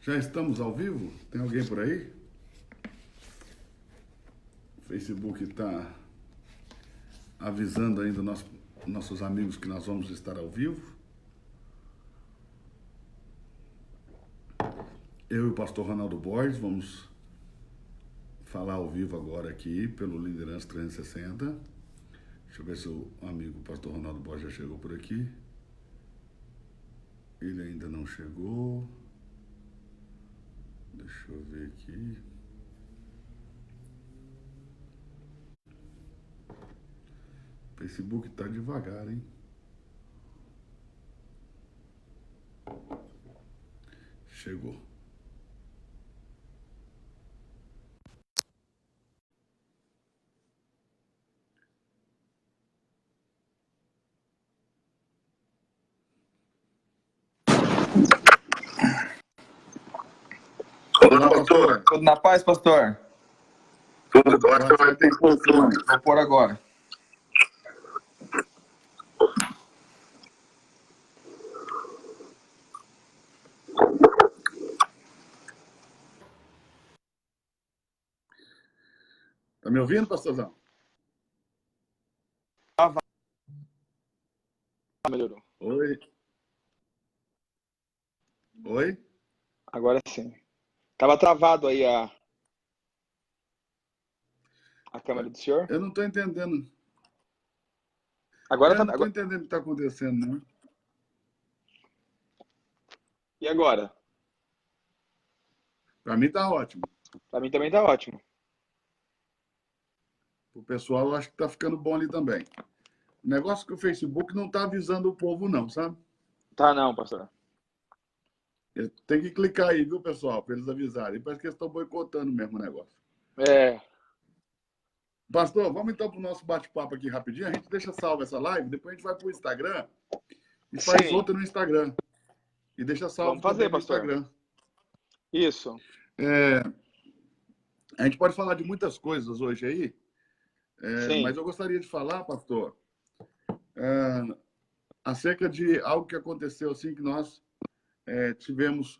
Já estamos ao vivo? Tem alguém por aí? O Facebook está avisando ainda nossos amigos que nós vamos estar ao vivo. Eu e o pastor Ronaldo Borges vamos falar ao vivo agora aqui pelo Liderança 360. Deixa eu ver se o amigo pastor Ronaldo Borges já chegou por aqui. Ele ainda não chegou. Deixa eu ver aqui. O Facebook tá devagar, hein? Chegou. Olá, pastor. Tudo na paz, pastor? Tudo bom? Você vai ter que pôr. Vou pôr agora. Tá me ouvindo, pastorzão? Melhorou. Oi. Oi? Agora sim. Tava travado aí a câmera do senhor. Eu não estou entendendo. Agora Eu tá. não estou entendendo o que está acontecendo, não. E agora? Para mim tá ótimo. Pra mim também tá ótimo. O pessoal eu acho que tá ficando bom ali também. O negócio é que o Facebook não tá avisando o povo, não, sabe? Tá não, pastor. Tem que clicar aí, viu, pessoal, para eles avisarem. Parece que eles estão boicotando mesmo o negócio. É. Pastor, vamos então para o nosso bate-papo aqui rapidinho. A gente deixa salva essa live, depois a gente vai para o Instagram e faz Sim. outra no Instagram. E deixa salvo Vamos fazer, também no pastor. Instagram. Isso. A gente pode falar de muitas coisas hoje aí, Sim. mas eu gostaria de falar, pastor, acerca de algo que aconteceu assim, que nós tivemos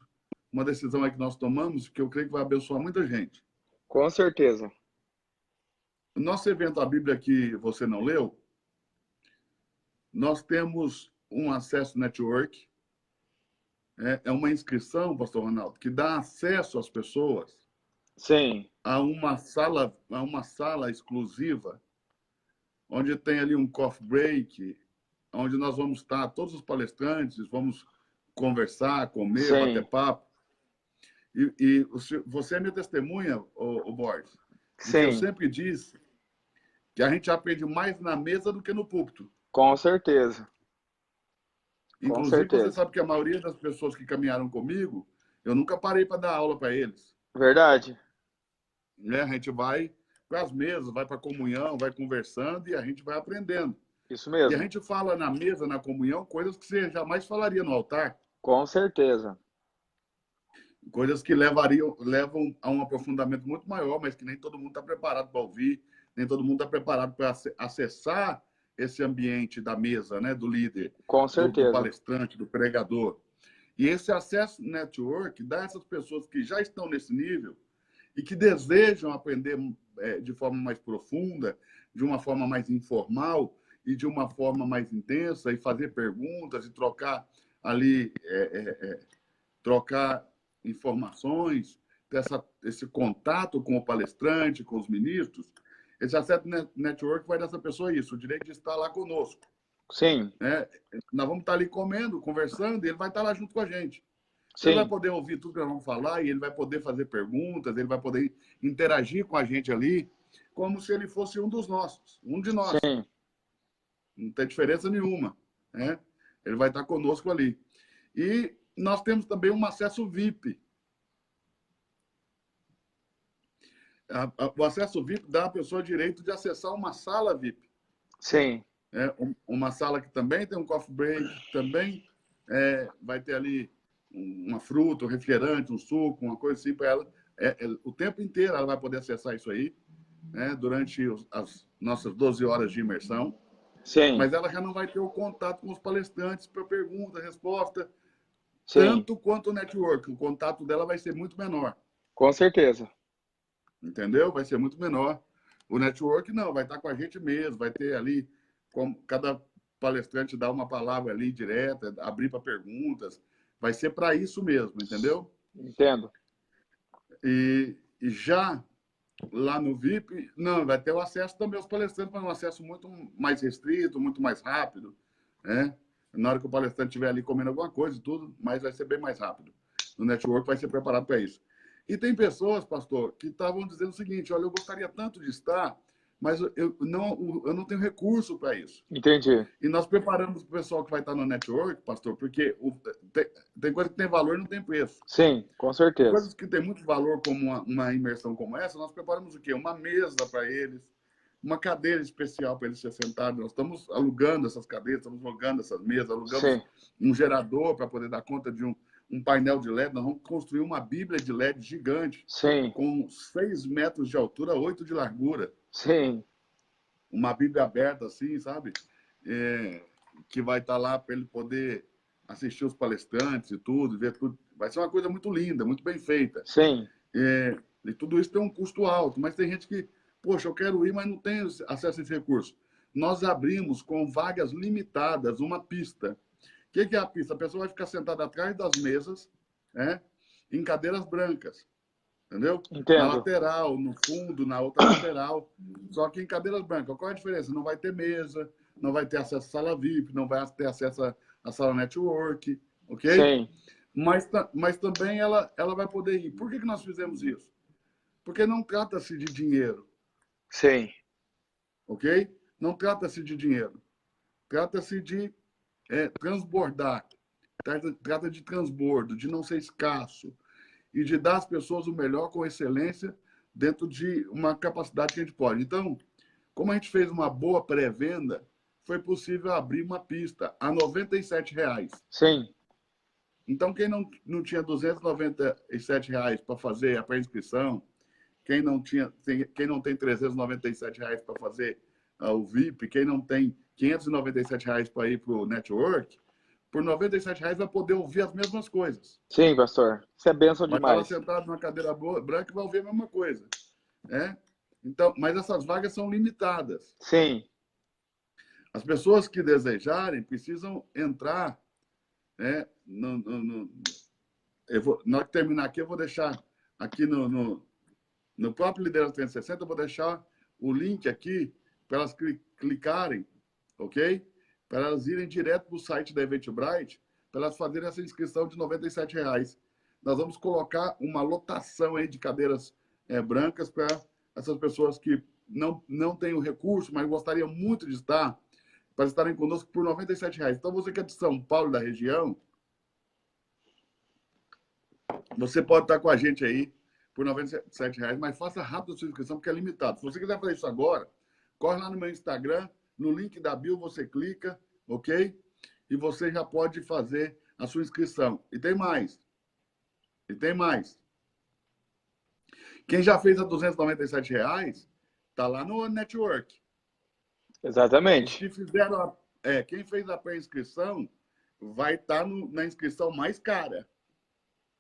uma decisão aí que nós tomamos, que eu creio que vai abençoar muita gente. Com certeza. O nosso evento, a Bíblia que você não leu, nós temos um acesso network, é uma inscrição, pastor Ronaldo, que dá acesso às pessoas Sim. a uma sala exclusiva, onde tem ali um coffee break, onde nós vamos estar, todos os palestrantes, vamos conversar, comer, bater Sim. papo. E você é minha testemunha, o Borges, de que eu Sim. sempre disse que a gente aprende mais na mesa do que no púlpito. Com certeza. Com Inclusive, você certeza. sabe que a maioria das pessoas que caminharam comigo, eu nunca parei para dar aula para eles. Verdade. A gente vai para as mesas, vai para a comunhão, vai conversando e a gente vai aprendendo. Isso E a mesmo. gente fala na mesa, na comunhão, coisas que você jamais falaria no altar. Com certeza. Coisas que levam a um aprofundamento muito maior, mas que nem todo mundo está preparado para ouvir, nem todo mundo está preparado para acessar esse ambiente da mesa, né, do líder, Com do certeza. palestrante, do pregador. E esse acesso network dá a essas pessoas que já estão nesse nível e que desejam aprender de forma mais profunda, de uma forma mais informal e de uma forma mais intensa, e fazer perguntas e trocar ali, trocar informações, ter esse contato com o palestrante, com os ministros. Esse acesso network vai dar essa pessoa isso, o direito de estar lá conosco. Sim. Nós vamos estar ali comendo, conversando, e ele vai estar lá junto com a gente. Sim. Ele vai poder ouvir tudo que nós vamos falar, e ele vai poder fazer perguntas, ele vai poder interagir com a gente ali, como se ele fosse um dos nossos, um de nós. Sim. Não tem diferença nenhuma, né? Ele vai estar conosco ali. E nós temos também um acesso VIP. O acesso VIP dá à pessoa direito de acessar uma sala VIP. Sim. Uma sala que também tem um coffee break, também vai ter ali uma fruta, um refrigerante, um suco, uma coisa assim para ela. O tempo inteiro ela vai poder acessar isso aí, né, durante as nossas 12 horas de imersão. Sim. Mas ela já não vai ter o contato com os palestrantes para pergunta, resposta. Sim, tanto quanto o network. O contato dela vai ser muito menor. com certeza. Entendeu? Vai ser muito menor. O network não, vai estar com a gente mesmo, vai ter ali, como cada palestrante dá uma palavra ali direta, abrir para perguntas. Vai ser para isso mesmo, entendeu? Entendo. E já lá no VIP, não, vai ter o acesso também aos palestrantes, mas um acesso muito mais restrito, muito mais rápido, né? Na hora que o palestrante estiver ali comendo alguma coisa e tudo, mas vai ser bem mais rápido. O network vai ser preparado para isso. E tem pessoas, pastor, que estavam dizendo o seguinte: olha, eu gostaria tanto de estar, mas eu não tenho recurso para isso. Entendi. E nós preparamos o pessoal que vai estar no network, pastor, porque tem coisa que tem valor e não tem preço. Sim, com certeza. Coisas que têm muito valor, como uma imersão como essa, nós preparamos o quê? Uma mesa para eles, uma cadeira especial para eles se sentarem. Nós estamos alugando essas cadeiras, estamos alugando essas mesas, alugamos Sim, um gerador para poder dar conta de um painel de LED. Nós vamos construir uma bíblia de LED gigante, sim, com 6 metros de altura, 8 de largura. sim, Uma bíblia aberta assim, sabe? Que vai estar lá para ele poder assistir os palestrantes e tudo, ver tudo. Vai ser uma coisa muito linda, muito bem feita. sim, E tudo isso tem um custo alto, mas tem gente que, poxa, eu quero ir, mas não tenho acesso a esse recurso. Nós abrimos com vagas limitadas uma pista. O que é a pista? A pessoa vai ficar sentada atrás das mesas, né, em cadeiras brancas, entendeu? Na entendo. lateral, no fundo, na outra lateral, só que em cadeiras brancas. Qual é a diferença? Não vai ter mesa, não vai ter acesso à sala VIP, não vai ter acesso à sala network, ok? Sim, Mas também ela vai poder ir. Por que nós fizemos isso? Porque não trata-se de dinheiro, sim, ok? Não trata-se de dinheiro. Trata-se de transbordar. Trata de transbordo, de não ser escasso e de dar às pessoas o melhor com excelência dentro de uma capacidade que a gente pode. Então, como a gente fez uma boa pré-venda, foi possível abrir uma pista a R$ 97. sim, Então, quem não tinha R$ 297 para fazer a pré-inscrição, quem não tem R$ 397 para fazer o VIP, quem não tem R$ 597 para ir para o network, por R$ 97 vai poder ouvir as mesmas coisas. sim, pastor. Isso é bênção Vai estar lá demais. sentado numa cadeira branca e vai ouvir a mesma coisa. Né? Então, mas essas vagas são limitadas. Sim, As pessoas que desejarem precisam entrar, né, na hora que terminar aqui, eu vou deixar aqui no próprio Liderança 360, eu vou deixar o link aqui para elas clicarem, ok? Para elas irem direto para o site da Eventbrite, para elas fazerem essa inscrição de R$ 97. Nós vamos colocar uma lotação aí de cadeiras brancas para essas pessoas que não têm o recurso, mas gostariam muito de estar, para estarem conosco por R$ 97. Então, você que é de São Paulo, da região, você pode estar com a gente aí por R$ 97, mas faça rápido a sua inscrição, porque é limitado. Se você quiser fazer isso agora, corre lá no meu Instagram, no link da bio você clica, ok? E você já pode fazer a sua inscrição. E tem mais. Quem já fez a R$ 297 está lá no network. Os exatamente. que fizeram quem fez a pré-inscrição vai estar na inscrição mais cara.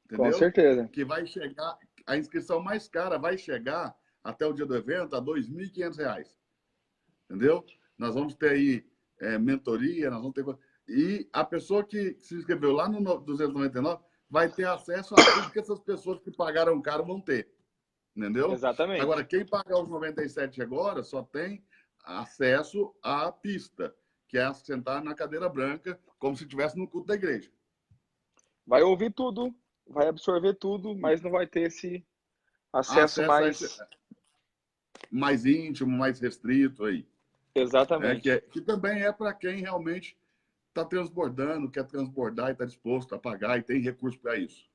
Com Entendeu? certeza. Que vai chegar, a inscrição mais cara vai chegar até o dia do evento a R$ 2.500. Entendeu? Nós vamos ter aí mentoria, nós vamos ter. E a pessoa que se inscreveu lá no 299 vai ter acesso a tudo que essas pessoas que pagaram caro vão ter. Entendeu? Agora, Exatamente. quem pagar os 97 agora só tem acesso à pista, que é sentar na cadeira branca, como se estivesse no culto da igreja. Vai ouvir tudo, vai absorver tudo, mas não vai ter esse acesso Acesso a mais. esse mais íntimo, mais restrito aí. Exatamente. Que também é para quem realmente está transbordando, quer transbordar e está disposto a pagar e tem recurso para isso.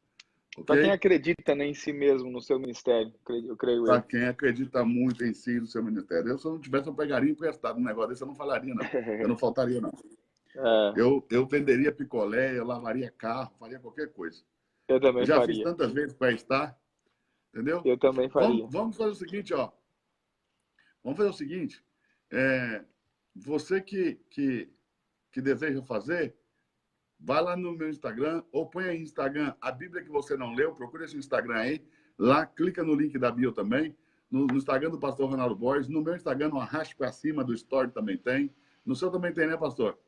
Para quem Ok? acredita, né, em si mesmo, no seu ministério, eu creio Para eu. quem acredita muito em si, no seu ministério. Se eu não tivesse, eu pegaria emprestado um negócio desse, eu não falaria, não. Eu não faltaria, não. É, Eu venderia picolé, eu lavaria carro, faria qualquer coisa. eu Eu também já fiz faria. tantas vezes para estar, entendeu? Eu também faria. Vamos fazer o seguinte, ó. Vamos fazer o seguinte. Você que deseja fazer, vai lá no meu Instagram, ou põe aí no Instagram a Bíblia que você não leu, procura esse Instagram aí, lá, clica no link da bio também, no Instagram do pastor Ronaldo Borges, no meu Instagram, no Arraste para Cima do Story também tem, no seu também tem, né, pastor?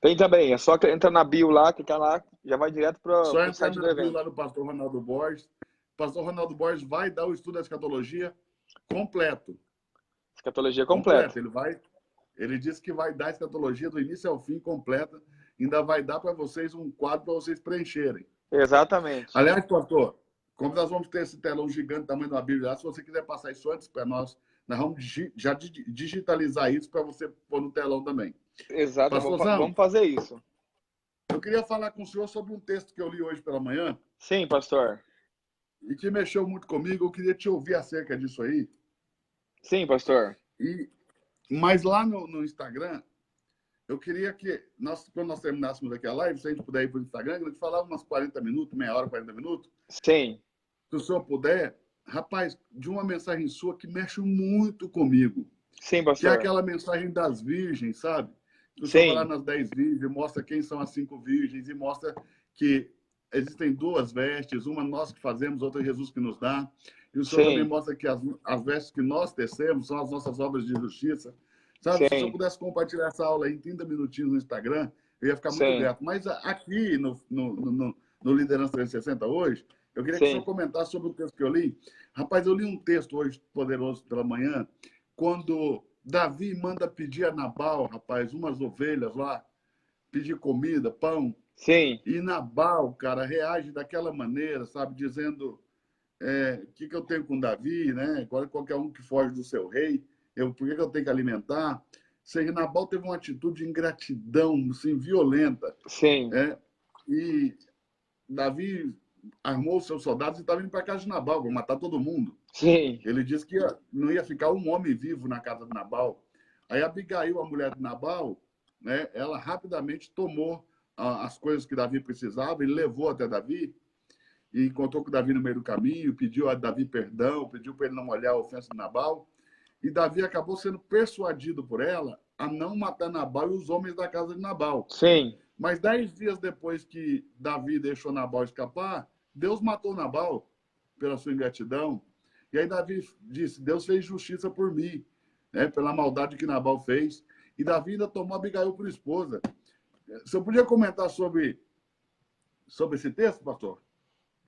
Tem também, é só entrar na bio lá, clicar lá, já vai direto para Só o entrar site do na bio evento. lá do pastor Ronaldo Borges, o pastor Ronaldo Borges vai dar o estudo da escatologia completo, Escatologia completa. completo, ele disse que vai dar a escatologia do início ao fim completa, ainda vai dar para vocês um quadro para vocês preencherem. Exatamente. Aliás, pastor, como nós vamos ter esse telão gigante, tamanho de uma Bíblia lá, se você quiser passar isso antes para nós vamos já digitalizar isso para você pôr no telão também. Exato, Pastorzão, vamos fazer isso. eu queria falar com o senhor sobre um texto que eu li hoje pela manhã. Sim, pastor. E que mexeu muito comigo. Eu queria te ouvir acerca disso aí. Sim, pastor. Mas lá no Instagram, eu queria que, quando nós terminássemos aqui a live, se a gente puder ir para o Instagram, a gente falava umas 40 minutos, meia hora, 40 minutos. Sim. Se o senhor puder, rapaz, de uma mensagem sua que mexe muito comigo. Sim, pastor. Que é aquela mensagem das virgens, sabe? Que o senhor vai lá nas 10 virgens, mostra quem são as 5 virgens e mostra que existem 2 vestes, uma nós que fazemos, outra Jesus que nos dá. E o senhor também mostra que as vestes que nós tecemos são as nossas obras de justiça. Sabe? Se o senhor pudesse compartilhar essa aula em 30 minutinhos no Instagram, eu ia ficar muito grato. Mas aqui no Liderança 360 hoje, eu queria que o senhor comentasse sobre o texto que eu li. Rapaz, eu li um texto hoje poderoso pela manhã, quando Davi manda pedir a Nabal, rapaz, umas ovelhas lá, pedir comida, pão. Sim. E Nabal, cara, reage daquela maneira, sabe? Dizendo o que eu tenho com Davi, né? Qualquer um que foge do seu rei, por que eu tenho que alimentar? Nabal teve uma atitude de ingratidão, assim, violenta. Sim. E Davi armou os seus soldados e estava indo para casa de Nabal, para matar todo mundo. Sim. Ele disse que não ia ficar um homem vivo na casa de Nabal. Aí Abigail, a mulher de Nabal, né, ela rapidamente tomou as coisas que Davi precisava e levou até Davi e encontrou com Davi no meio do caminho, pediu a Davi perdão, pediu para ele não olhar a ofensa de Nabal. E Davi acabou sendo persuadido por ela a não matar Nabal e os homens da casa de Nabal. Sim. Mas 10 dias depois que Davi deixou Nabal escapar, Deus matou Nabal pela sua ingratidão. E aí Davi disse, Deus fez justiça por mim, né, pela maldade que Nabal fez. E Davi ainda tomou Abigail por esposa. Você podia comentar sobre esse texto, pastor?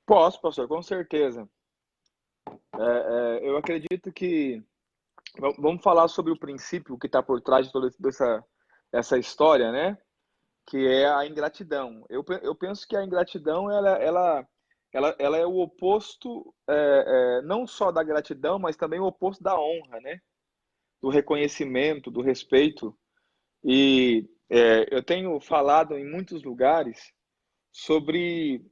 Posso, pastor, com certeza. Eu acredito que... Vamos falar sobre o princípio que está por trás de toda essa história, né? Que é a ingratidão. Eu penso que a ingratidão ela é o oposto, não só da gratidão, mas também o oposto da honra, né? Do reconhecimento, do respeito. E eu tenho falado em muitos lugares sobre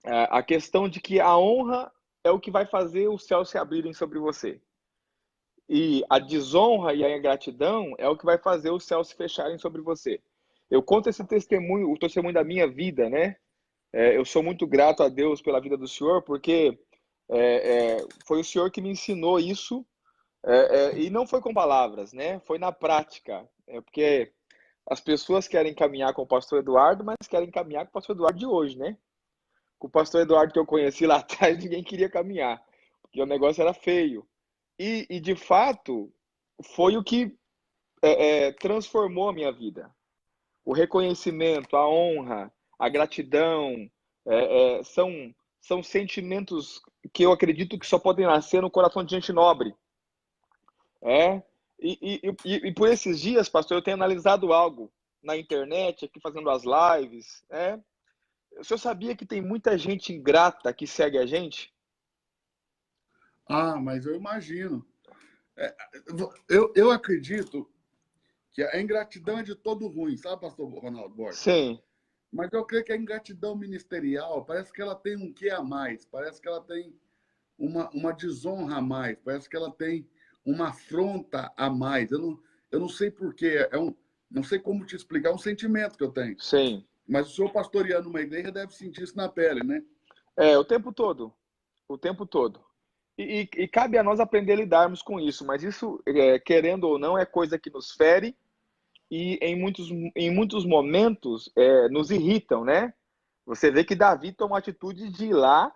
a questão de que a honra é o que vai fazer os céus se abrirem sobre você. E a desonra e a ingratidão é o que vai fazer os céus se fecharem sobre você. Eu conto esse testemunho, o testemunho da minha vida, né? Eu sou muito grato a Deus pela vida do Senhor, porque foi o Senhor que me ensinou isso, e não foi com palavras, né? Foi na prática. Porque as pessoas querem caminhar com o pastor Eduardo, mas querem caminhar com o pastor Eduardo de hoje, né? Com o pastor Eduardo que eu conheci lá atrás, ninguém queria caminhar, porque o negócio era feio. E de fato, foi o que transformou a minha vida. O reconhecimento, a honra, a gratidão, são sentimentos que eu acredito que só podem nascer no coração de gente nobre. E por esses dias, pastor, eu tenho analisado algo na internet, aqui fazendo as lives. O senhor sabia que tem muita gente ingrata que segue a gente? Mas eu imagino. Eu acredito que a ingratidão é de todo ruim, sabe, pastor Ronaldo Borges? Sim. Mas eu creio que a ingratidão ministerial, parece que ela tem um quê a mais, parece que ela tem uma desonra a mais, parece que ela tem uma afronta a mais. Eu não sei porquê, não sei como te explicar, é um sentimento que eu tenho. Sim. Mas o senhor pastoreando uma igreja deve sentir isso na pele, né? O tempo todo. O tempo todo. E cabe a nós aprender a lidarmos com isso, mas isso, querendo ou não, é coisa que nos fere e em muitos momentos nos irritam, né? Você vê que Davi toma a atitude de ir lá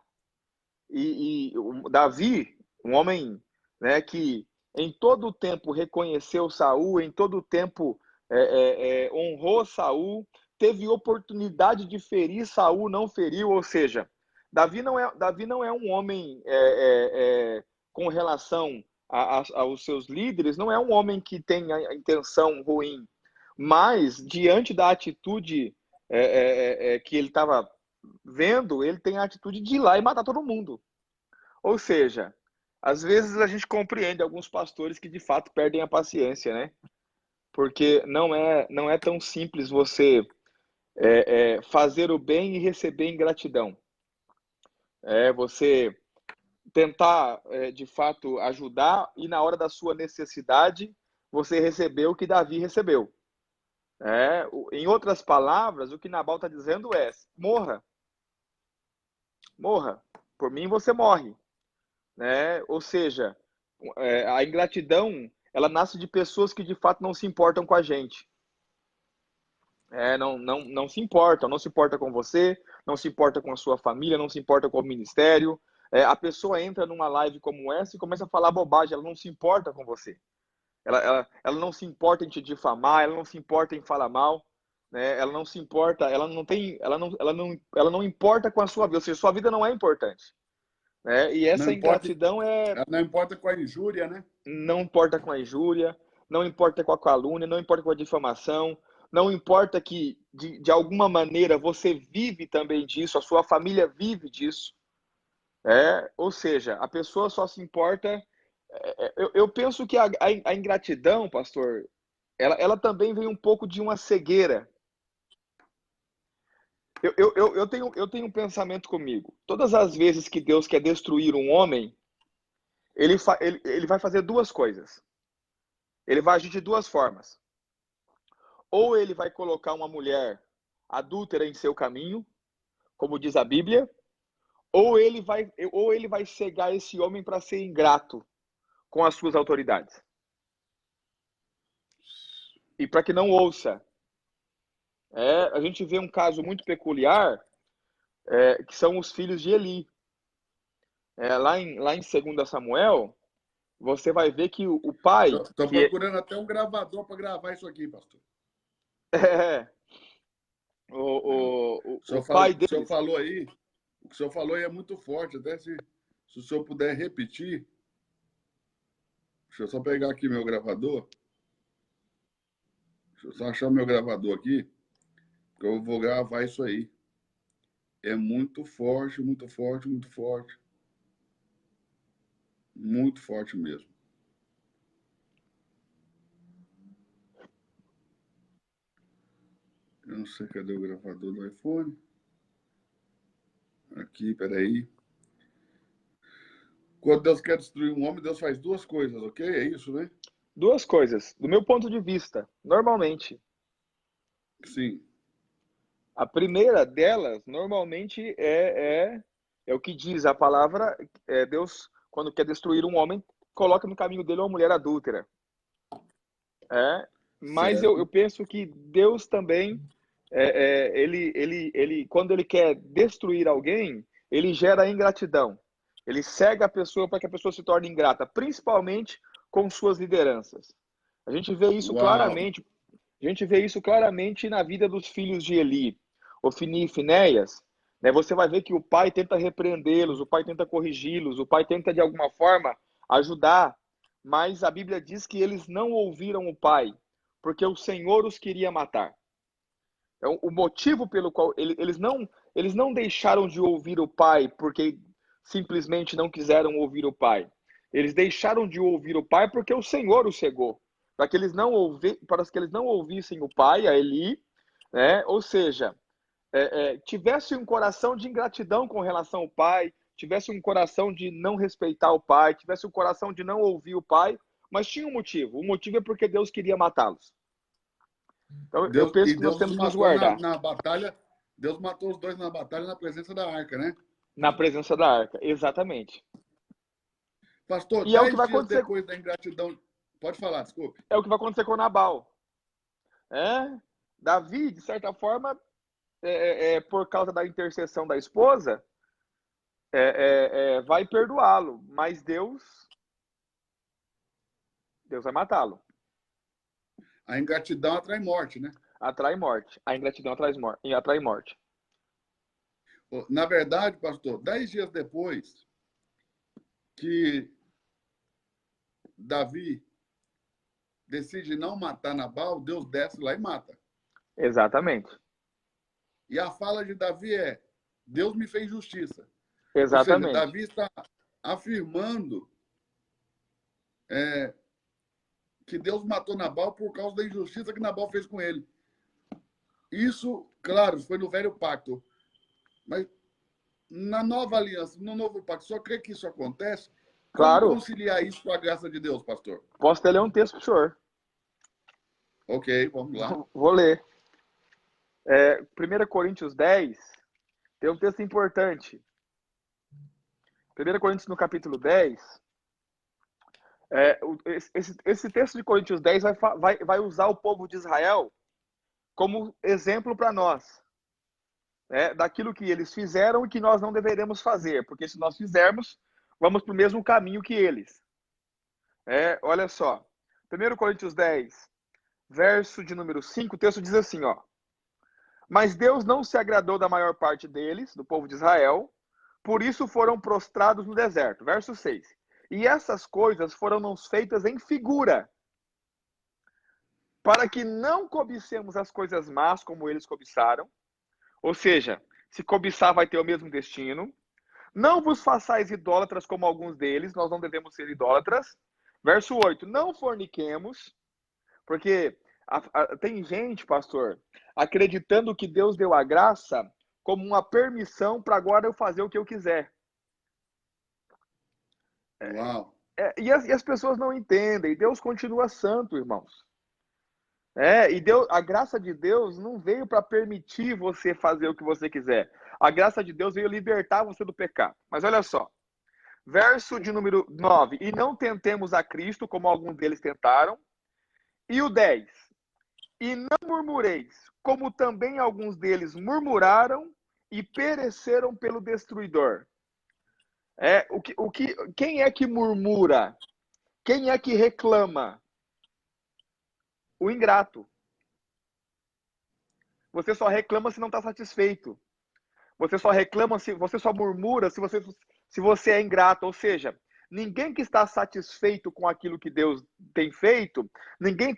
e o Davi, um homem, né, que em todo o tempo reconheceu Saul, em todo o tempo honrou Saul, teve oportunidade de ferir, Saul não feriu, ou seja, Davi não é um homem com relação aos seus líderes, não é um homem que tem a intenção ruim, mas diante da atitude que ele estava vendo, ele tem a atitude de ir lá e matar todo mundo. Ou seja, às vezes a gente compreende alguns pastores que de fato perdem a paciência, né? Porque não é tão simples você fazer o bem e receber ingratidão. Você tentar, de fato, ajudar e na hora da sua necessidade você receber o que Davi recebeu. Em outras palavras, o que Nabal está dizendo é: morra, morra, por mim você morre. Né? Ou seja, a ingratidão ela nasce de pessoas que de fato não se importam com a gente. Não se importam, não se importa com você, não se importa com a sua família, não se importa com o ministério. A pessoa entra numa live como essa e começa a falar bobagem, ela não se importa com você. Ela não se importa em te difamar, ela não se importa em falar mal, né? Ela não se importa, ela não importa com a sua vida, ou seja, sua vida não é importante. E Não essa importa, ingratidão não importa com a injúria, né? não importa com a injúria, não importa com a calúnia, não importa com a difamação, não importa que de alguma maneira você vive também disso, a sua família vive disso. Ou seja, a pessoa só se importa. Eu penso que a ingratidão, pastor, ela também vem um pouco de uma cegueira. Eu tenho um pensamento comigo. Todas as vezes que Deus quer destruir um homem, ele vai fazer duas coisas. Ele vai agir de duas formas. Ou ele vai colocar uma mulher adúltera em seu caminho, como diz a Bíblia, ou ele vai cegar esse homem para ser ingrato com as suas autoridades. E para que não ouça. A gente vê um caso muito peculiar, que são os filhos de Eli. Lá em 2 Samuel, você vai ver que o pai... Estou procurando até um gravador para gravar isso aqui, pastor. O pai deles... O que o senhor falou aí é muito forte, até se o senhor puder repetir. Deixa eu só pegar aqui meu gravador. Deixa eu só achar meu gravador aqui, que eu vou gravar isso aí. É muito forte, muito forte, muito forte. Muito forte mesmo. Eu não sei cadê o gravador do iPhone. Aqui, peraí. Quando Deus quer destruir um homem, Deus faz duas coisas, ok? É isso, né? Duas coisas, do meu ponto de vista, normalmente. Sim. A primeira delas, normalmente, é o que diz a palavra, Deus, quando quer destruir um homem, coloca no caminho dele uma mulher adúltera. Mas eu penso que Deus também, quando ele quer destruir alguém, ele gera ingratidão. Ele cega a pessoa para que a pessoa se torne ingrata, principalmente com suas lideranças. A gente vê isso claramente. A gente vê isso claramente na vida dos filhos de Eli, Ofni e Finéias. Né? Você vai ver que o pai tenta repreendê-los, o pai tenta corrigi-los, o pai tenta de alguma forma ajudar, mas a Bíblia diz que eles não ouviram o pai, porque o Senhor os queria matar. Então, o motivo pelo qual eles não deixaram de ouvir o pai porque simplesmente não quiseram ouvir o pai. Eles deixaram de ouvir o pai porque o Senhor os cegou, para que eles não ouvissem o pai, a Eli, né? Ou seja, tivesse um coração de ingratidão com relação ao pai, tivesse um coração de não respeitar o pai, tivesse um coração de não ouvir o pai, mas tinha um motivo. O motivo é porque Deus queria matá-los. Então, eu penso que nós temos que nos guardar. Na batalha, Deus matou os dois na batalha na presença da arca, né? Na presença da arca, exatamente. Pastor, e é o que vai dias acontecer depois da ingratidão... Pode falar, desculpe. É o que vai acontecer com Nabal. Davi, de certa forma, por causa da intercessão da esposa, vai perdoá-lo, mas Deus vai matá-lo. A ingratidão atrai morte, né? Atrai morte. A ingratidão atrai morte. Na verdade, pastor, 10 dias depois que Davi decide não matar Nabal, Deus desce lá e mata. Exatamente. E a fala de Davi é: Deus me fez justiça. Exatamente. Ou seja, Davi está afirmando que Deus matou Nabal por causa da injustiça que Nabal fez com ele. Isso, claro, foi no velho pacto. Mas na nova aliança, no novo pacto, só crê que isso acontece? Claro. Como conciliar isso com a graça de Deus, pastor? Posso até ler um texto para o senhor. Ok, vamos lá. Vou ler. 1 Coríntios 10 tem um texto importante. 1 Coríntios, no capítulo 10, esse texto de Coríntios 10 vai usar o povo de Israel como exemplo para nós, daquilo que eles fizeram e que nós não deveremos fazer, porque se nós fizermos, vamos para o mesmo caminho que eles. Olha só, 1 Coríntios 10, verso de número 5, o texto diz assim, ó: mas Deus não se agradou da maior parte deles, do povo de Israel, por isso foram prostrados no deserto. Verso 6. E essas coisas foram-nos feitas em figura, para que não cobicemos as coisas más como eles cobiçaram. Ou seja, se cobiçar vai ter o mesmo destino. Não vos façais idólatras como alguns deles, nós não devemos ser idólatras. Verso 8. Não forniquemos, porque tem gente, pastor, acreditando que Deus deu a graça como uma permissão para agora eu fazer o que eu quiser. Uau. E as pessoas não entendem. Deus continua santo, irmãos. E a graça de Deus não veio para permitir você fazer o que você quiser. A graça de Deus veio libertar você do pecado. Mas olha só. Verso de número 9. E não tentemos a Cristo, como alguns deles tentaram. E o 10. E não murmureis, como também alguns deles murmuraram e pereceram pelo destruidor. Quem é que murmura? Quem é que reclama? O ingrato. Você só reclama se não está satisfeito. Você só reclama, você só murmura se você é ingrato. Ou seja, ninguém que está satisfeito com aquilo que Deus tem feito, ninguém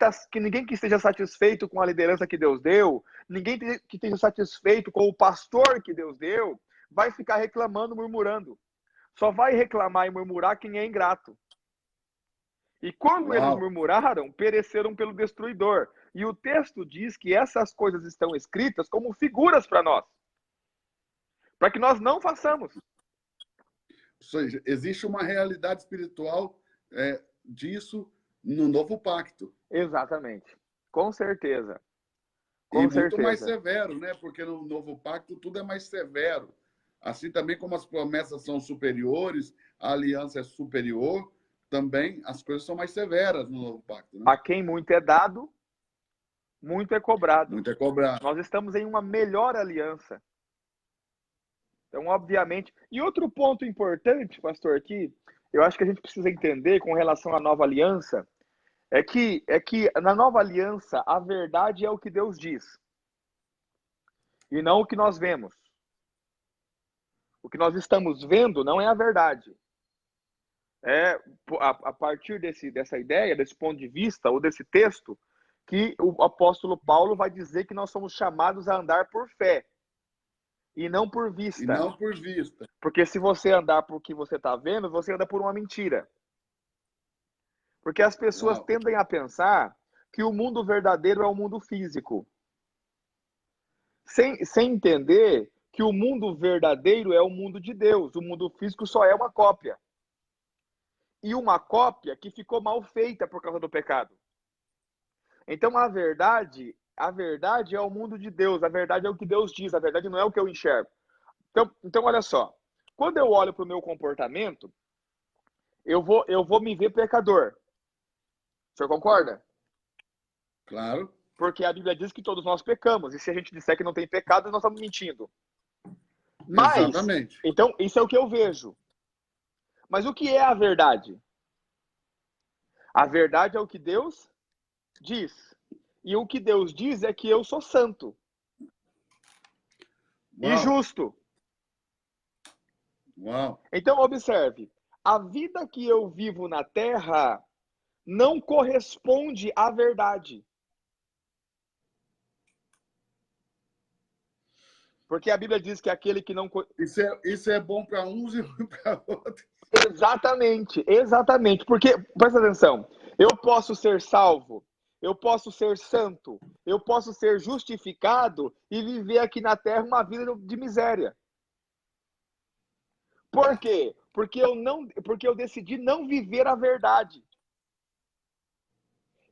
que esteja satisfeito com a liderança que Deus deu, ninguém que esteja satisfeito com o pastor que Deus deu, vai ficar reclamando, murmurando. Só vai reclamar e murmurar quem é ingrato. E quando eles murmuraram, pereceram pelo destruidor. E o texto diz que essas coisas estão escritas como figuras para nós. Para que nós não façamos. Ou seja, existe uma realidade espiritual disso no novo pacto. Exatamente. Com certeza. Muito mais severo, né? Porque no novo pacto tudo é mais severo. Assim também como as promessas são superiores, a aliança é superior, também as coisas são mais severas no novo pacto. Né? A quem muito é dado, muito é cobrado. Muito é cobrado. Nós estamos em uma melhor aliança. Então, obviamente... E outro ponto importante, pastor, que eu acho que a gente precisa entender com relação à nova aliança, é que na nova aliança, a verdade é o que Deus diz. E não o que nós vemos. O que nós estamos vendo não é a verdade. A partir dessa ideia, desse ponto de vista, ou desse texto, que o apóstolo Paulo vai dizer que nós somos chamados a andar por fé. E não por vista. E não por vista. Porque se você andar por o que você está vendo, você anda por uma mentira. Porque as pessoas tendem a pensar que o mundo verdadeiro é o mundo físico. Sem entender que o mundo verdadeiro é o mundo de Deus. O mundo físico só é uma cópia. E uma cópia que ficou mal feita por causa do pecado. Então a verdade é o mundo de Deus. A verdade é o que Deus diz. A verdade não é o que eu enxergo. Então olha só. Quando eu olho para o meu comportamento, eu vou me ver pecador. O senhor concorda? Claro. Porque a Bíblia diz que todos nós pecamos. E se a gente disser que não tem pecado, nós estamos mentindo. Mas, Exatamente. então, isso é o que eu vejo. Mas o que é a verdade? A verdade é o que Deus diz. E o que Deus diz é que eu sou santo e Uau, justo. uau. Então, observe. A vida que eu vivo na Terra não corresponde à verdade. Porque a Bíblia diz que aquele que não... Isso é bom para uns e ruim para outros. Exatamente, exatamente. Porque, presta atenção, eu posso ser salvo, eu posso ser santo, eu posso ser justificado e viver aqui na Terra uma vida de miséria. Por quê? Porque eu decidi não viver a verdade.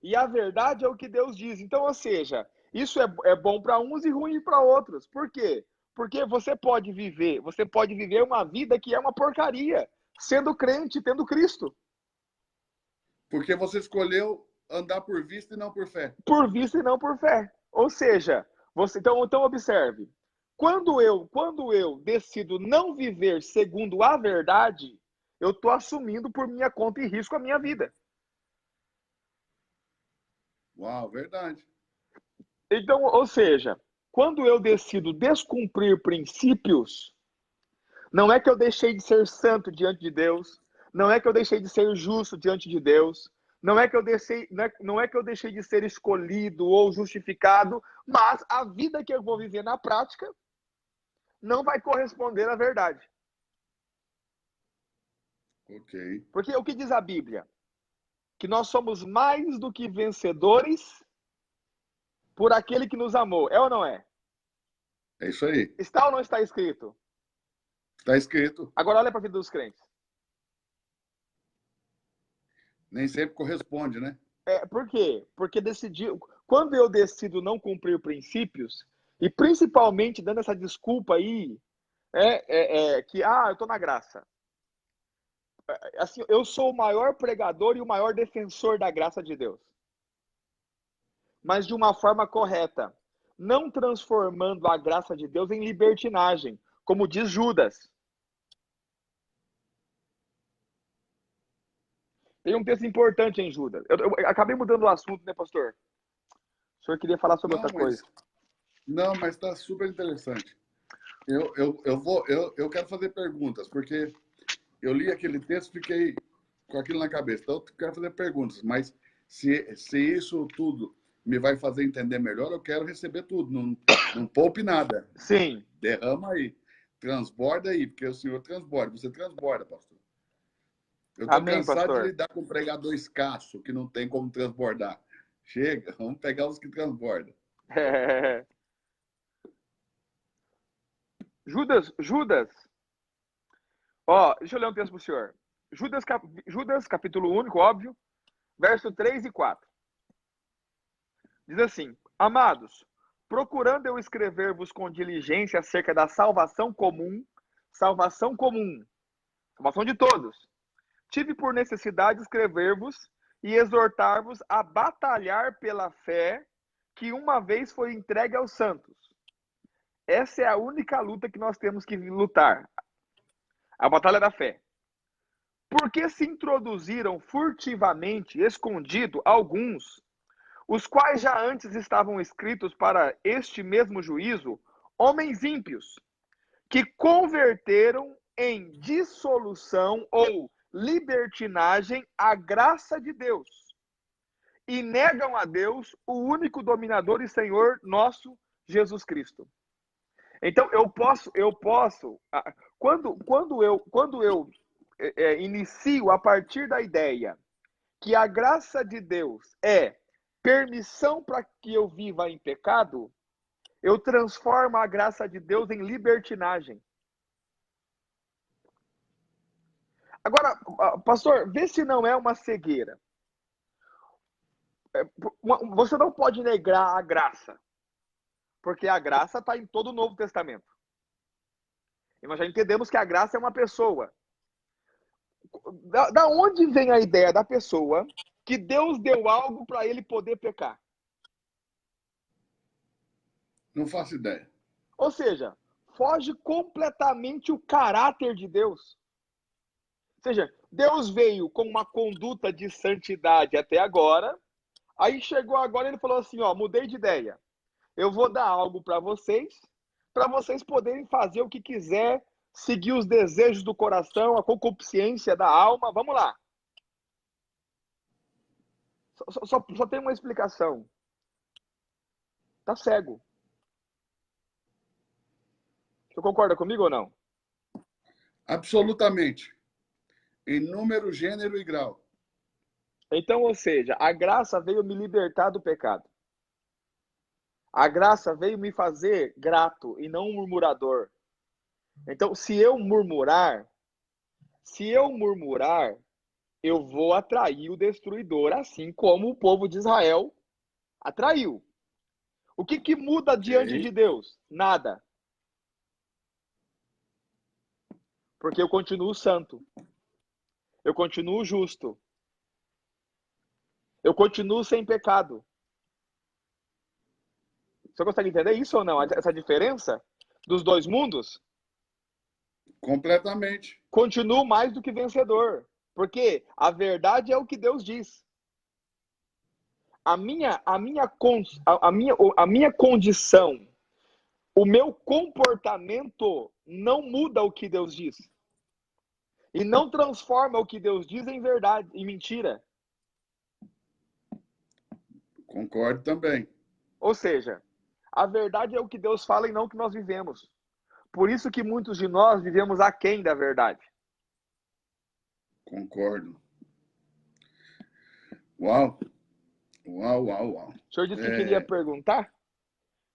E a verdade é o que Deus diz. Então, ou seja, isso é bom para uns e ruim para outros. Por quê? Porque você pode viver uma vida que é uma porcaria, sendo crente, tendo Cristo. Porque você escolheu andar por vista e não por fé. Por vista e não por fé. Ou seja, então observe. Quando eu decido não viver segundo a verdade, eu estou assumindo por minha conta e risco a minha vida. Uau, verdade. Então, ou seja, quando eu decido descumprir princípios, não é que eu deixei de ser santo diante de Deus, não é que eu deixei de ser justo diante de Deus, não é que eu deixei de ser escolhido ou justificado, mas a vida que eu vou viver na prática não vai corresponder à verdade. Ok. Porque o que diz a Bíblia? Que nós somos mais do que vencedores por aquele que nos amou. É ou não é? É isso aí. Está ou não está escrito? Está escrito. Agora olha para a vida dos crentes. Nem sempre corresponde, né? Por quê? Porque quando eu decido não cumprir princípios, e principalmente dando essa desculpa aí, que, eu estou na graça. Assim, eu sou o maior pregador e o maior defensor da graça de Deus. Mas de uma forma correta. Não transformando a graça de Deus em libertinagem, como diz Judas. Tem um texto importante em Judas. Eu acabei mudando o assunto, né, pastor? O senhor queria falar sobre outra coisa. Não, mas está super interessante. Eu quero fazer perguntas, porque eu li aquele texto e fiquei com aquilo na cabeça. Então, eu quero fazer perguntas, mas se isso tudo me vai fazer entender melhor, eu quero receber tudo. Não poupe nada. Sim. Derrama aí. Transborda aí, porque o senhor transborda. Você transborda, pastor. Eu estou cansado pastor. de lidar com um pregador escasso, que não tem como transbordar. Chega, vamos pegar os que transbordam. Judas. Deixa eu ler um texto para o senhor. Judas, capítulo único, óbvio, verso 3 e 4. Diz assim: Amados, procurando eu escrever-vos com diligência acerca da salvação salvação de todos, tive por necessidade escrever-vos e exortar-vos a batalhar pela fé que uma vez foi entregue aos santos. Essa é a única luta que nós temos que lutar. A batalha da fé. Porque se introduziram furtivamente, escondido, alguns, os quais já antes estavam escritos para este mesmo juízo, homens ímpios, que converteram em dissolução ou libertinagem a graça de Deus e negam a Deus, o único dominador e Senhor nosso, Jesus Cristo. Então, eu posso, quando eu inicio a partir da ideia que a graça de Deus é permissão para que eu viva em pecado, eu transformo a graça de Deus em libertinagem. Agora, pastor, vê se não é uma cegueira. Você não pode negar a graça, porque a graça está em todo o Novo Testamento. E nós já entendemos que a graça é uma pessoa. Da onde vem a ideia da pessoa que Deus deu algo para ele poder pecar? Não faço ideia. Ou seja, foge completamente o caráter de Deus. Ou seja, Deus veio com uma conduta de santidade até agora, aí chegou agora e ele falou assim, ó, mudei de ideia. Eu vou dar algo para vocês poderem fazer o que quiser, seguir os desejos do coração, a concupiscência da alma. Vamos lá. Só tem uma explicação. Tá cego. Você concorda comigo ou não? Absolutamente. Em número, gênero e grau. Então, ou seja, a graça veio me libertar do pecado. A graça veio me fazer grato e não um murmurador. Então, se eu murmurar, eu vou atrair o destruidor, assim como o povo de Israel atraiu. O que muda diante de Deus? Nada. Porque eu continuo santo. Eu continuo justo. Eu continuo sem pecado. Você consegue entender isso ou não? Essa diferença dos dois mundos? Completamente. Continuo mais do que vencedor. Porque a verdade é o que Deus diz. A minha condição, o meu comportamento não muda o que Deus diz. E não transforma o que Deus diz em verdade, em mentira. Concordo também. Ou seja, a verdade é o que Deus fala e não o que nós vivemos. Por isso que muitos de nós vivemos aquém da verdade. Concordo. Uau. Uau. O senhor disse que queria perguntar?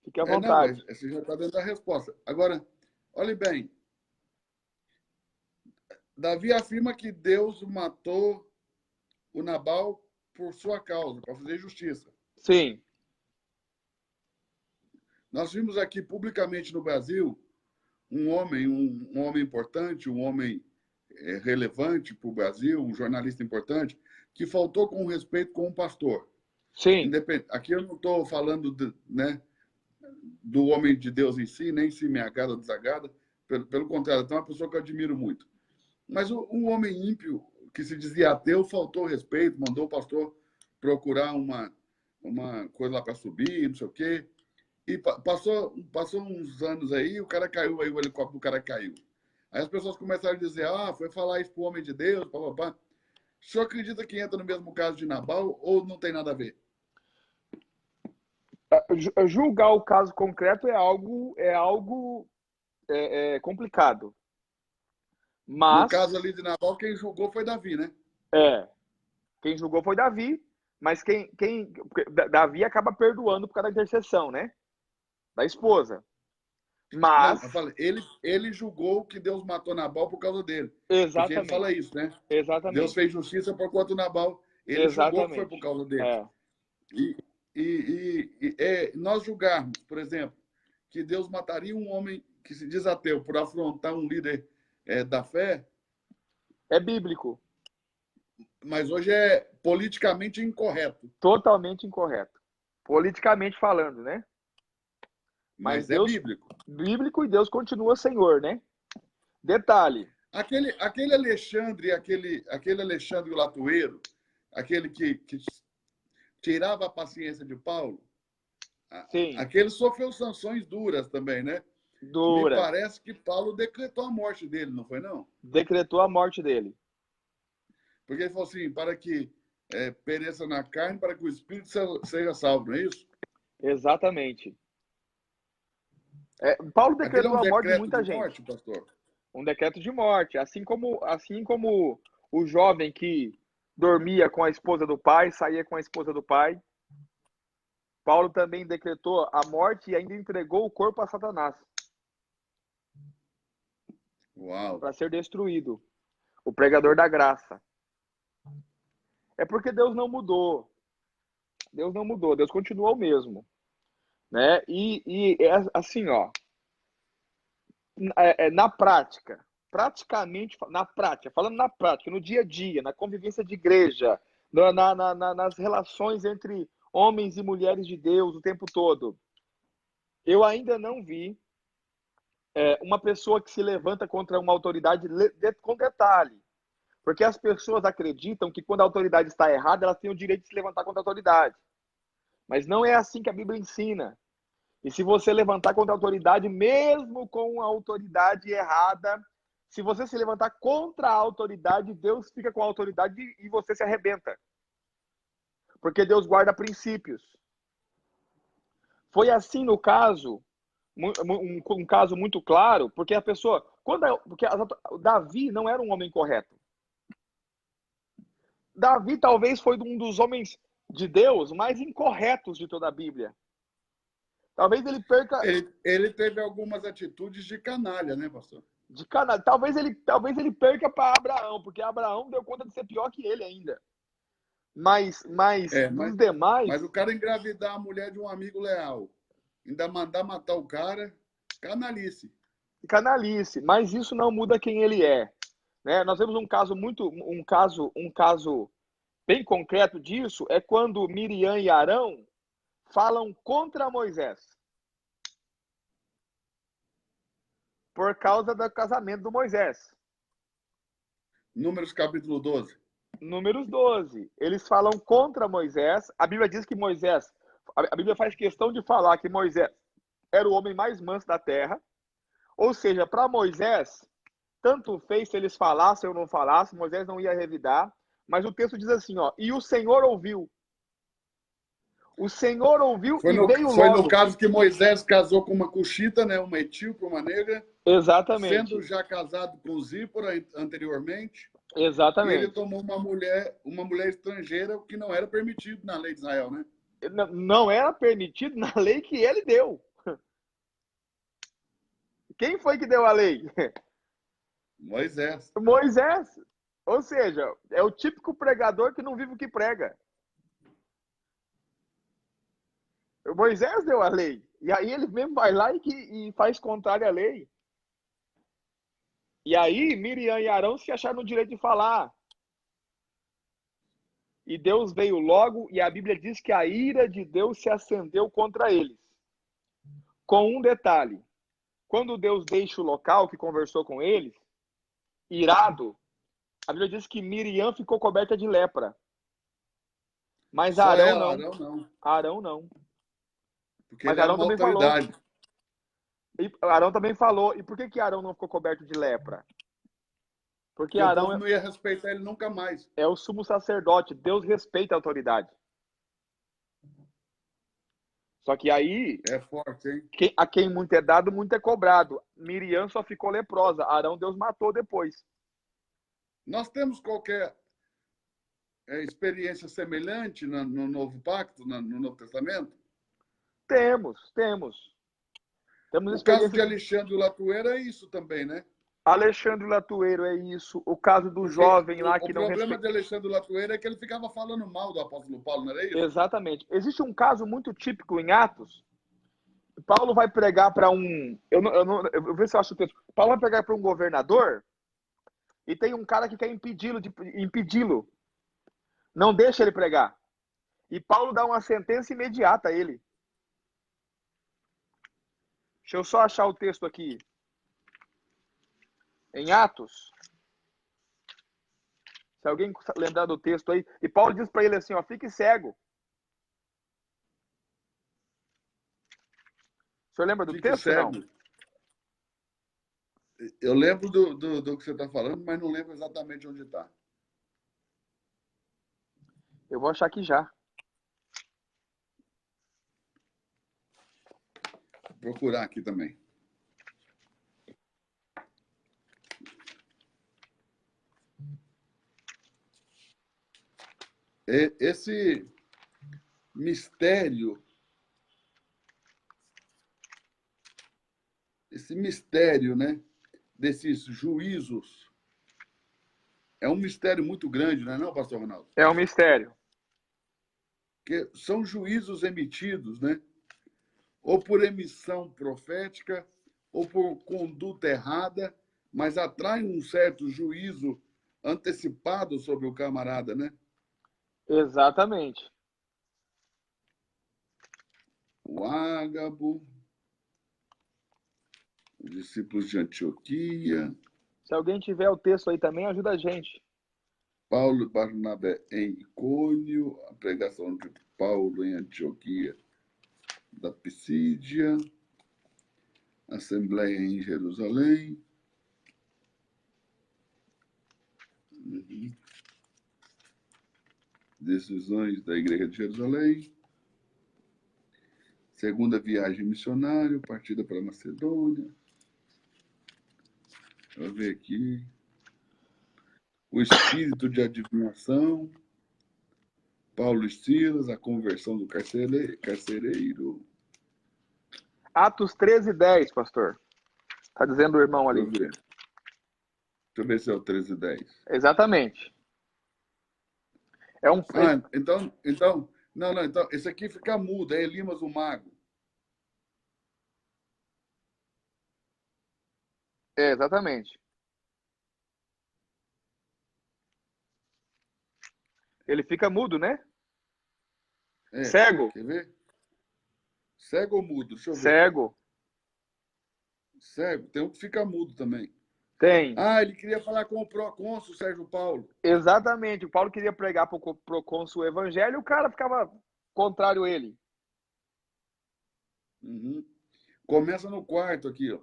Fique à vontade. Não, você já está dando a resposta. Agora, olhe bem. Davi afirma que Deus matou o Nabal por sua causa, para fazer justiça. Sim. Nós vimos aqui publicamente no Brasil um homem importante, um homem relevante para o Brasil, um jornalista importante, que faltou com respeito com um pastor. Sim. Aqui eu não estou falando do homem de Deus em si, nem se me agrada ou desagrada. Pelo contrário, é uma pessoa que eu admiro muito. Mas um homem ímpio, que se dizia ateu, faltou respeito, mandou o pastor procurar uma coisa lá para subir, não sei o quê. E passou uns anos aí, o cara caiu, aí o helicóptero do cara caiu. Aí as pessoas começaram a dizer, foi falar isso para o homem de Deus, papapá. O senhor acredita que entra no mesmo caso de Nabal ou não tem nada a ver? Julgar o caso concreto é algo complicado. Mas, no caso ali de Nabal, quem julgou foi Davi, né? Quem julgou foi Davi, mas Davi acaba perdoando por causa da intercessão, né? Da esposa. Mas... Não, eu falei, ele julgou que Deus matou Nabal por causa dele. Exatamente. Porque ele fala isso, né? Exatamente. Deus fez justiça por conta do Nabal. Ele julgou que foi por causa dele. Nós julgarmos, por exemplo, que Deus mataria um homem que se diz ateu por afrontar um líder da fé... É bíblico. Mas hoje é politicamente incorreto. Totalmente incorreto. Politicamente falando, né? Mas Deus, é bíblico. Bíblico, e Deus continua Senhor, né? Detalhe. Aquele Alexandre, aquele Alexandre o Latueiro, aquele que tirava a paciência de Paulo, Sim. aquele sofreu sanções duras também, né? Dura. Me parece que Paulo decretou a morte dele, não foi não? Decretou a morte dele. Porque ele falou assim, para que pereça na carne, para que o espírito seja salvo, não é isso? Exatamente. Paulo decretou a morte de muita gente. Morte, pastor? Um decreto de morte. Assim como o jovem que dormia com a esposa do pai, saía com a esposa do pai. Paulo também decretou a morte e ainda entregou o corpo a Satanás. Uau! Para ser destruído. O pregador da graça. É porque Deus não mudou. Deus não mudou. Deus continua o mesmo. Né? E assim, ó. Na prática, praticamente, na prática, falando na prática, no dia a dia, na convivência de igreja, nas relações entre homens e mulheres de Deus o tempo todo, Eu ainda não vi uma pessoa que se levanta contra uma autoridade com detalhe. Porque as pessoas acreditam que quando a autoridade está errada, elas têm o direito de se levantar contra a autoridade. Mas não é assim que a Bíblia ensina. E se você levantar contra a autoridade, mesmo com a autoridade errada, se você se levantar contra a autoridade, Deus fica com a autoridade e você se arrebenta. Porque Deus guarda princípios. Foi assim no caso, um caso muito claro, porque a pessoa, porque Davi não era um homem correto. Davi talvez foi um dos homens de Deus mais incorretos de toda a Bíblia. Talvez ele perca. Ele teve algumas atitudes de canalha, né, pastor? De canalha. Talvez ele perca para Abraão, porque Abraão deu conta de ser pior que ele ainda. Mas dos demais. Mas o cara engravidar a mulher de um amigo leal, ainda mandar matar o cara, canalice. Canalice, mas isso não muda quem ele é. Né? Nós temos um caso bem concreto disso, é quando Miriam e Arão falam contra Moisés. Por causa do casamento do Moisés. Números capítulo 12. Números 12. Eles falam contra Moisés. A Bíblia diz que Moisés... A Bíblia faz questão de falar que Moisés era o homem mais manso da terra. Ou seja, para Moisés, tanto fez se eles falassem ou não falassem, Moisés não ia revidar. Mas o texto diz assim, ó, e o Senhor ouviu. O Senhor ouviu e veio logo. Foi no caso que Moisés casou com uma cuxita, né, uma etíope, uma negra. Exatamente. Sendo já casado com Zípora anteriormente. Exatamente. E ele tomou uma mulher estrangeira, o que não era permitido na lei de Israel, né? Não era permitido na lei que ele deu. Quem foi que deu a lei? Moisés. Moisés. Ou seja, é o típico pregador que não vive o que prega. Moisés deu a lei. E aí ele mesmo vai lá e faz contrário à lei. E aí Miriam e Arão se acharam no direito de falar. E Deus veio logo, e a Bíblia diz que a ira de Deus se acendeu contra eles. Com um detalhe. Quando Deus deixa o local que conversou com eles, irado, a Bíblia diz que Miriam ficou coberta de lepra. Mas Arão não. Arão não. Arão não. Porque mas ele era uma autoridade. Falou. E Arão também falou. E por que Arão não ficou coberto de lepra? Porque Arão o povo não ia respeitar ele nunca mais. É o sumo sacerdote. Deus respeita a autoridade. Só que aí... É forte, hein? A quem muito é dado, muito é cobrado. Miriam só ficou leprosa. Arão Deus matou depois. Nós temos qualquer experiência semelhante no Novo Pacto, no Novo Testamento? Temos o caso de Alexandre Latueiro é isso também, né? Alexandre Latueiro é isso. O caso do jovem lá que não respeita... O problema de Alexandre Latueiro é que ele ficava falando mal do apóstolo Paulo, não era isso? Exatamente. Existe um caso muito típico em Atos. Paulo vai pregar para um... Eu vou ver se eu acho o texto. Paulo vai pregar para um governador e tem um cara que quer impedi-lo. Não deixa ele pregar. E Paulo dá uma sentença imediata a ele. Deixa eu só achar o texto aqui. Em Atos. Se alguém lembrar do texto aí. E Paulo diz para ele assim, ó, fique cego. O senhor lembra do texto, cego. não? Eu lembro do que você está falando, mas não lembro exatamente onde está. Eu vou achar aqui já. Vou procurar aqui também. Esse mistério, né, desses juízos, é um mistério muito grande, não é não, pastor Ronaldo? É um mistério. Que são juízos emitidos, né? Ou por emissão profética, ou por conduta errada, mas atraem um certo juízo antecipado sobre o camarada, né? Exatamente. O Ágabo. discípulos de Antioquia, Se alguém tiver o texto aí também, ajuda a gente. Paulo e Barnabé em Icônio, a pregação de Paulo em Antioquia da Pisídia, Assembleia em Jerusalém. Decisões da Igreja de Jerusalém. Segunda viagem missionária, partida para Macedônia. Deixa eu ver aqui. O espírito de adivinhação. Paulo e Silas, a conversão do carcereiro. Atos 13:10, pastor. Está dizendo o irmão ali. Deixa eu ver se é o 13:10. Exatamente. É um... Então, esse aqui fica mudo, é Elimas o mago. exatamente. Ele fica mudo, né? Cego. Quer ver? Cego ou mudo? Deixa eu ver. Cego. Cego. Tem um que fica mudo também. Tem. Ah, ele queria falar com o procônsul Sérgio Paulo. Exatamente. O Paulo queria pregar para o procônsul o evangelho e o cara ficava contrário a ele. Uhum. Começa no 4 aqui, ó.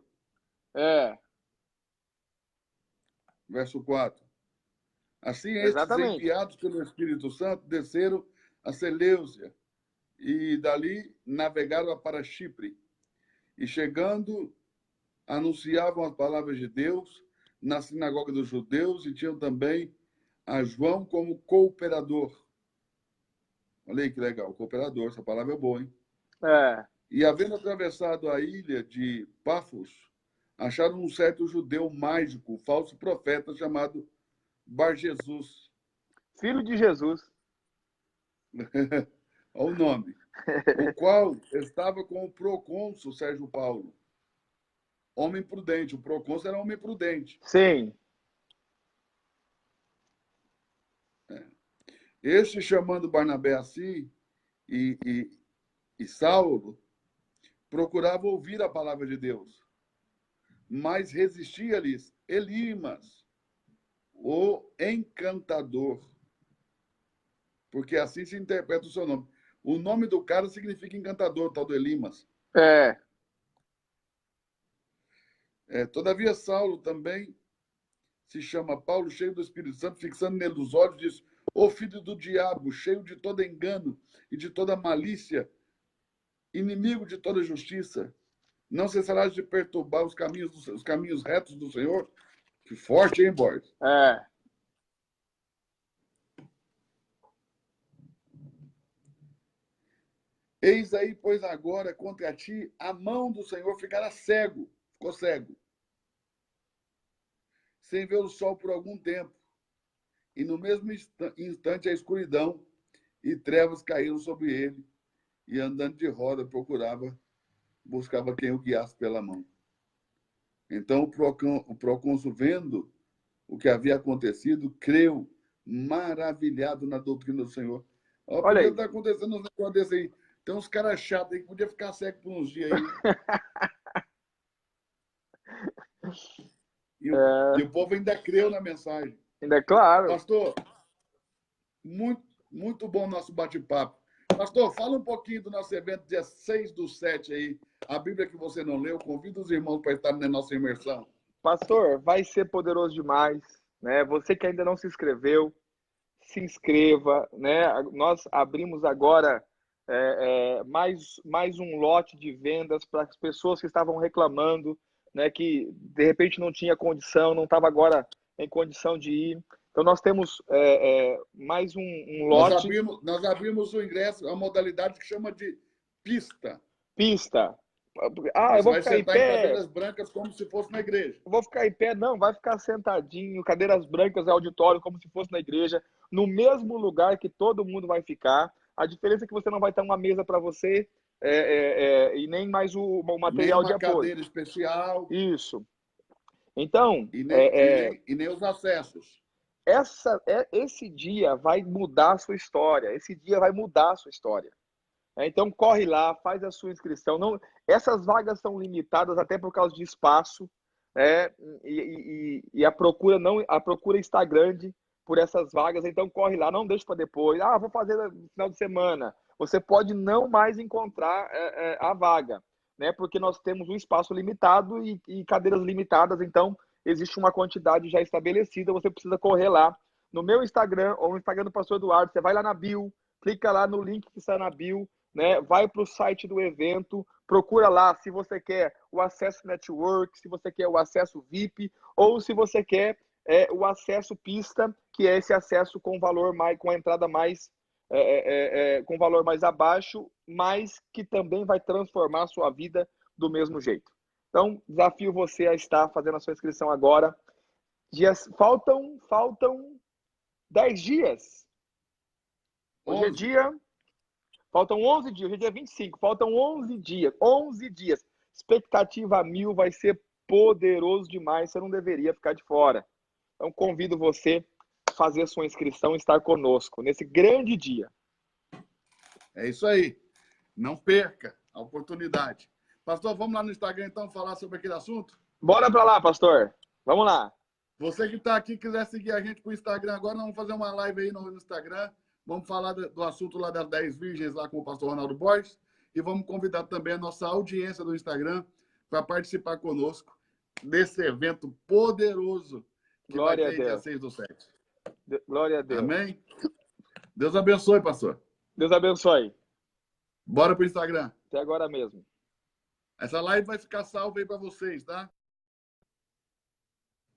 Verso 4. Assim, estes enviados pelo Espírito Santo desceram a Seleucia e dali navegaram para Chipre. E chegando, anunciavam as palavras de Deus na sinagoga dos judeus e tinham também a João como cooperador. Olha aí que legal, cooperador, essa palavra é boa, hein? E havendo atravessado a ilha de Pafos, acharam um certo judeu mágico, falso profeta, chamado Bar-Jesus. Filho de Jesus. Olha o nome. O qual estava com o procônsul Sérgio Paulo. Homem prudente. O procônsul era homem prudente. Sim. Este, chamando Barnabé assim e Saulo, procurava ouvir a palavra de Deus, mas resistia-lhes Elimas, o encantador, porque assim se interpreta o seu nome. O nome do cara significa encantador, tal do Elimas. Todavia, Saulo também se chama Paulo, cheio do Espírito Santo, fixando nele os olhos, diz: Ô filho do diabo, cheio de todo engano e de toda malícia, inimigo de toda justiça, não cessarás de perturbar os caminhos retos do Senhor? Que forte, hein, Borges? Eis aí, pois agora, contra ti, a mão do Senhor ficará cego. Ficou cego. Sem ver o sol por algum tempo. E no mesmo instante a escuridão e trevas caíram sobre ele. E andando de roda buscava quem o guiasse pela mão. Então o procônsul, vendo o que havia acontecido, creu, maravilhado na doutrina do Senhor. Olha aí. Está acontecendo um negócio desse aí. Tem uns caras chatos aí que podia ficar cego por uns dias aí. E o povo ainda creu na mensagem. Ainda é claro. Pastor, muito, muito bom o nosso bate-papo. Pastor, fala um pouquinho do nosso evento dia 6/7 aí. A Bíblia que você não leu, convida os irmãos para estar na nossa imersão. Pastor, vai ser poderoso demais, né? Você que ainda não se inscreveu, se inscreva, né? Nós abrimos agora mais um lote de vendas para as pessoas que estavam reclamando, né? Que de repente não tinha condição, não estava agora em condição de ir. Então nós temos mais um lote. Nós abrimos o ingresso, a modalidade que chama de pista. Pista. Eu vou ficar em pé. Em cadeiras brancas como se fosse na igreja. Eu vou ficar em pé, não, vai ficar sentadinho, cadeiras brancas, auditório, como se fosse na igreja, no mesmo lugar que todo mundo vai ficar. A diferença é que você não vai ter uma mesa para você e nem mais o material de apoio. Cadeira especial. Isso. Então... E nem os acessos. Esse dia vai mudar a sua história. Esse dia vai mudar a sua história. Então, corre lá, faz a sua inscrição. Não, essas vagas são limitadas até por causa de espaço, né? E a procura está grande por essas vagas. Então, corre lá, não deixe para depois. Ah, vou fazer no final de semana. Você pode não mais encontrar a vaga, né? Porque nós temos um espaço limitado e cadeiras limitadas. Então, existe uma quantidade já estabelecida. Você precisa correr lá no meu Instagram ou no Instagram do Pastor Eduardo. Você vai lá na bio, clica lá no link que está na bio, né? Vai para o site do evento, procura lá se você quer o acesso network, se você quer o acesso VIP ou se você quer o acesso pista, que é esse acesso com valor mais, com a entrada mais com valor mais abaixo, mas que também vai transformar a sua vida do mesmo jeito. Então, desafio você a estar fazendo a sua inscrição agora. Faltam 10 dias. Hoje é dia... Faltam 11 dias, hoje é dia 25, faltam 11 dias. 11 dias. Expectativa 1000, vai ser poderoso demais, você não deveria ficar de fora. Então, convido você a fazer a sua inscrição e estar conosco nesse grande dia. É isso aí. Não perca a oportunidade. Pastor, vamos lá no Instagram, então, falar sobre aquele assunto? Bora para lá, pastor. Vamos lá. Você que está aqui, quiser seguir a gente para o Instagram agora, nós vamos fazer uma live aí no Instagram. Vamos falar do assunto lá das 10 virgens lá com o pastor Ronaldo Borges. E vamos convidar também a nossa audiência do Instagram para participar conosco desse evento poderoso que Glória vai ter a Deus. dia 6/7. Glória a Deus. Amém? Deus abençoe, pastor. Deus abençoe. Bora para o Instagram. Até agora mesmo. Essa live vai ficar salva aí para vocês, tá?